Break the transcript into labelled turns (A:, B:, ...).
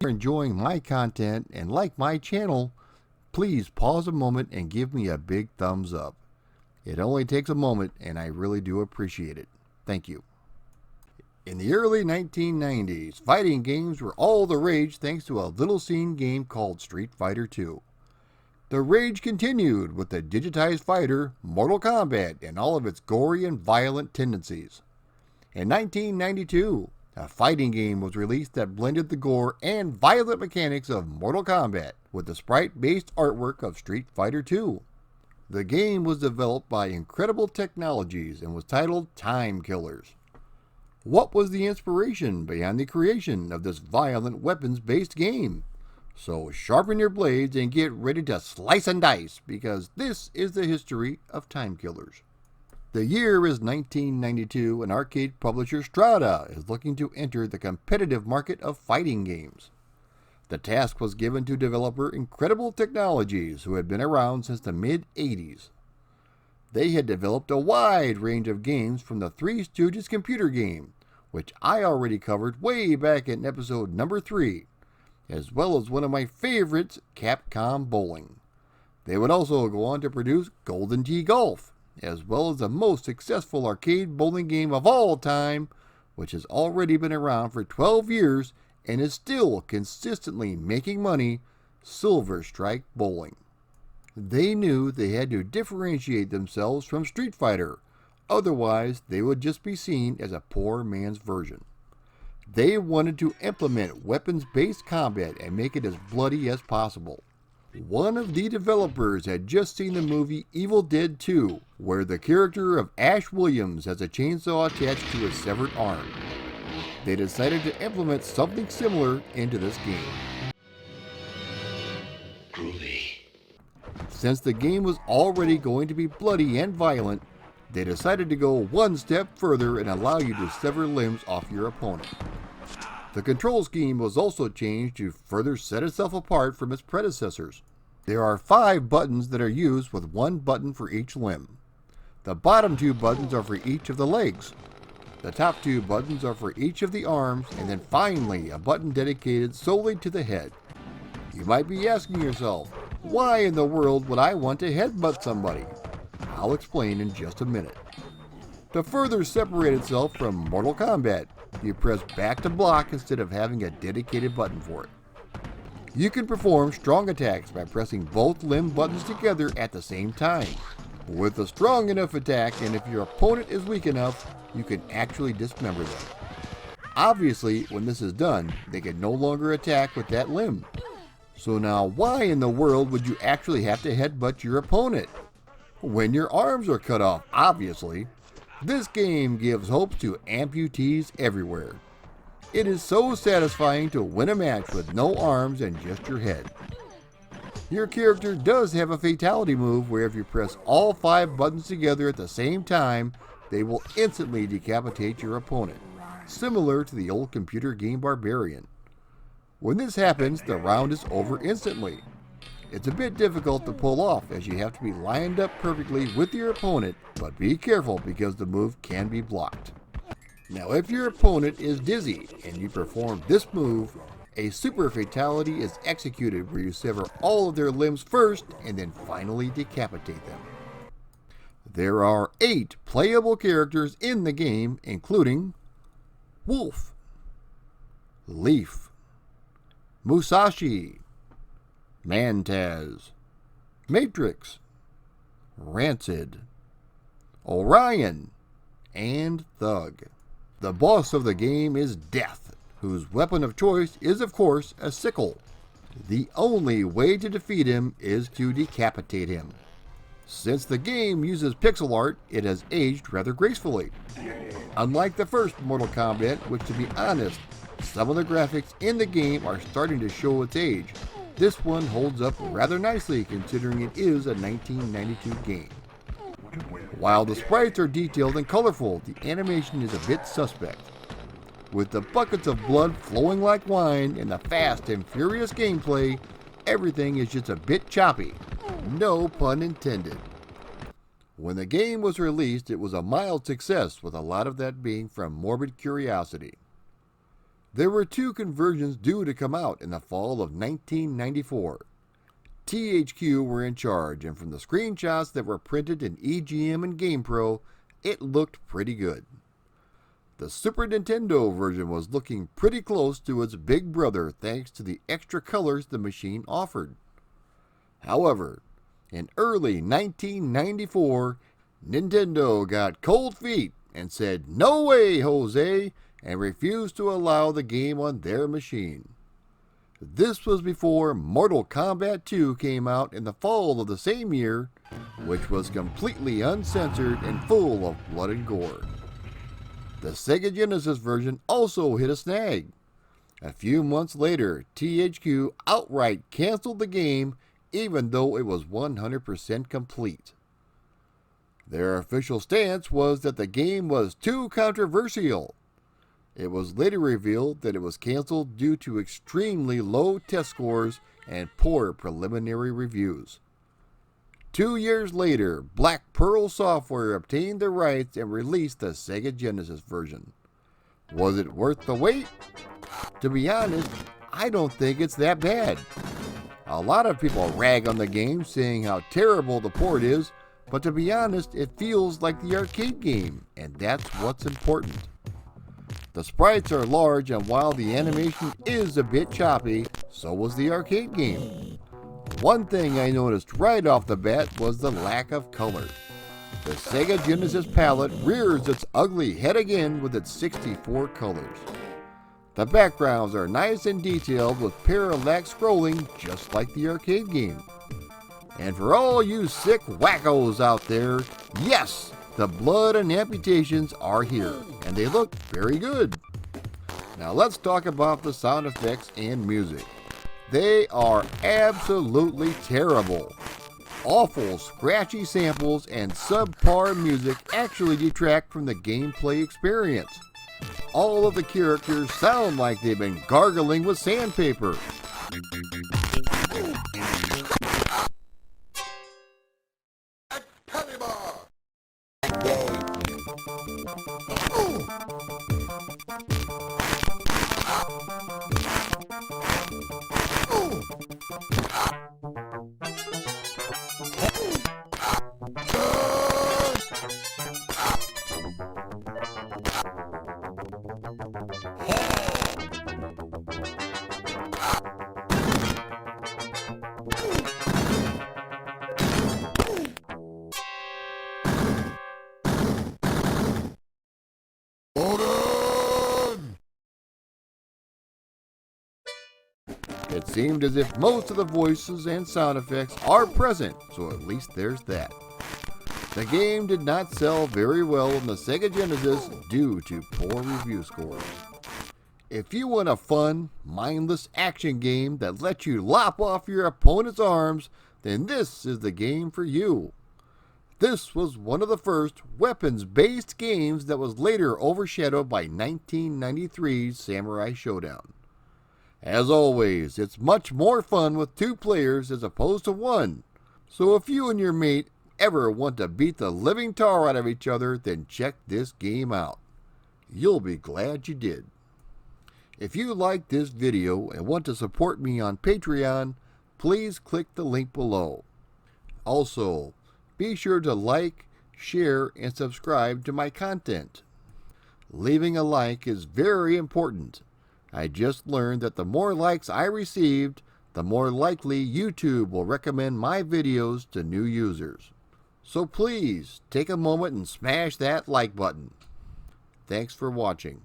A: you're enjoying my content and like my channel, please pause a moment and give me a big thumbs up. It only takes a moment and I really do appreciate it. Thank you. In the early 1990s, fighting games were all the rage thanks to a little seen game called Street Fighter II. The rage continued with the digitized fighter Mortal Kombat and all of its gory and violent tendencies. In 1992, a fighting game was released that blended the gore and violent mechanics of Mortal Kombat with the sprite-based artwork of Street Fighter II. The game was developed by Incredible Technologies and was titled Time Killers. What was the inspiration behind the creation of this violent weapons-based game? So sharpen your blades and get ready to slice and dice, because this is the history of Time Killers. The year is 1992 and arcade publisher Strata is looking to enter the competitive market of fighting games. The task was given to developer Incredible Technologies, who had been around since the mid-80s. They had developed a wide range of games from the Three Stooges computer game, which I already covered way back in episode number 3, as well as one of my favorites, Capcom Bowling. They would also go on to produce Golden Tee Golf, as well as the most successful arcade bowling game of all time, which has already been around for 12 years and is still consistently making money, Silver Strike Bowling. They knew they had to differentiate themselves from Street Fighter, otherwise they would just be seen as a poor man's version. They wanted to implement weapons-based combat and make it as bloody as possible. One of the developers had just seen the movie Evil Dead 2, where the character of Ash Williams has a chainsaw attached to his severed arm. They decided to implement something similar into this game. Groovy. Since the game was already going to be bloody and violent, they decided to go one step further and allow you to sever limbs off your opponent. The control scheme was also changed to further set itself apart from its predecessors. There are 5 buttons that are used with 1 button for each limb. The bottom 2 buttons are for each of the legs. The top 2 buttons are for each of the arms, and then finally a button dedicated solely to the head. You might be asking yourself, why in the world would I want to headbutt somebody? I'll explain in just a minute. To further separate itself from Mortal Kombat, you press back to block instead of having a dedicated button for it. You can perform strong attacks by pressing both limb buttons together at the same time. With a strong enough attack, and if your opponent is weak enough, you can actually dismember them. Obviously, when this is done, they can no longer attack with that limb. So now, why in the world would you actually have to headbutt your opponent? When your arms are cut off, obviously. This game gives hope to amputees everywhere. It is so satisfying to win a match with no arms and just your head. Your character does have a fatality move where if you press all 5 buttons together at the same time, they will instantly decapitate your opponent, similar to the old computer game Barbarian. When this happens, the round is over instantly. It's a bit difficult to pull off as you have to be lined up perfectly with your opponent, but be careful because the move can be blocked. Now if your opponent is dizzy and you perform this move, a super fatality is executed where you sever all of their limbs first and then finally decapitate them. There are 8 playable characters in the game, including Wolf, Leaf, Musashi, Mantaz, Matrix, Rancid, Orion, and Thug. The boss of the game is Death, whose weapon of choice is of course a sickle. The only way to defeat him is to decapitate him. Since the game uses pixel art, it has aged rather gracefully. Unlike the first Mortal Kombat, which to be honest, some of the graphics in the game are starting to show its age, this one holds up rather nicely considering it is a 1992 game. While the sprites are detailed and colorful, the animation is a bit suspect. With the buckets of blood flowing like wine and the fast and furious gameplay, everything is just a bit choppy. No pun intended. When the game was released, it was a mild success, with a lot of that being from morbid curiosity. There were two conversions due to come out in the fall of 1994. THQ were in charge, and from the screenshots that were printed in EGM and GamePro, it looked pretty good. The Super Nintendo version was looking pretty close to its big brother thanks to the extra colors the machine offered. However, in early 1994, Nintendo got cold feet and said, "No way, Jose," and refused to allow the game on their machine. This was before Mortal Kombat 2 came out in the fall of the same year, which was completely uncensored and full of blood and gore. The Sega Genesis version also hit a snag. A few months later, THQ outright canceled the game even though it was 100% complete. Their official stance was that the game was too controversial. It was later revealed that it was canceled due to extremely low test scores and poor preliminary reviews. 2 years later, Black Pearl Software obtained the rights and released the Sega Genesis version. Was it worth the wait? To be honest, I don't think it's that bad. A lot of people rag on the game, saying how terrible the port is, but to be honest, it feels like the arcade game, and that's what's important. The sprites are large, and while the animation is a bit choppy, so was the arcade game. One thing I noticed right off the bat was the lack of color. The Sega Genesis palette rears its ugly head again with its 64 colors. The backgrounds are nice and detailed with parallax scrolling just like the arcade game. And for all you sick wackos out there, yes, the blood and amputations are here, and they look very good. Now let's talk about the sound effects and music. They are absolutely terrible. Awful, scratchy samples and subpar music actually detract from the gameplay experience. All of the characters sound like they've been gargling with sandpaper. It seemed as if most of the voices and sound effects are present, so at least there's that. The game did not sell very well in the Sega Genesis due to poor review scores. If you want a fun, mindless action game that lets you lop off your opponent's arms, then this is the game for you. This was one of the first weapons-based games that was later overshadowed by 1993's Samurai Showdown. As always, it's much more fun with 2 players as opposed to 1. So if you and your mate ever want to beat the living tar out of each other, then check this game out. You'll be glad you did. If you liked this video and want to support me on Patreon, please click the link below. Also, be sure to like, share, and subscribe to my content. Leaving a like is very important. I just learned that the more likes I received, the more likely YouTube will recommend my videos to new users. So please, take a moment and smash that like button. Thanks for watching.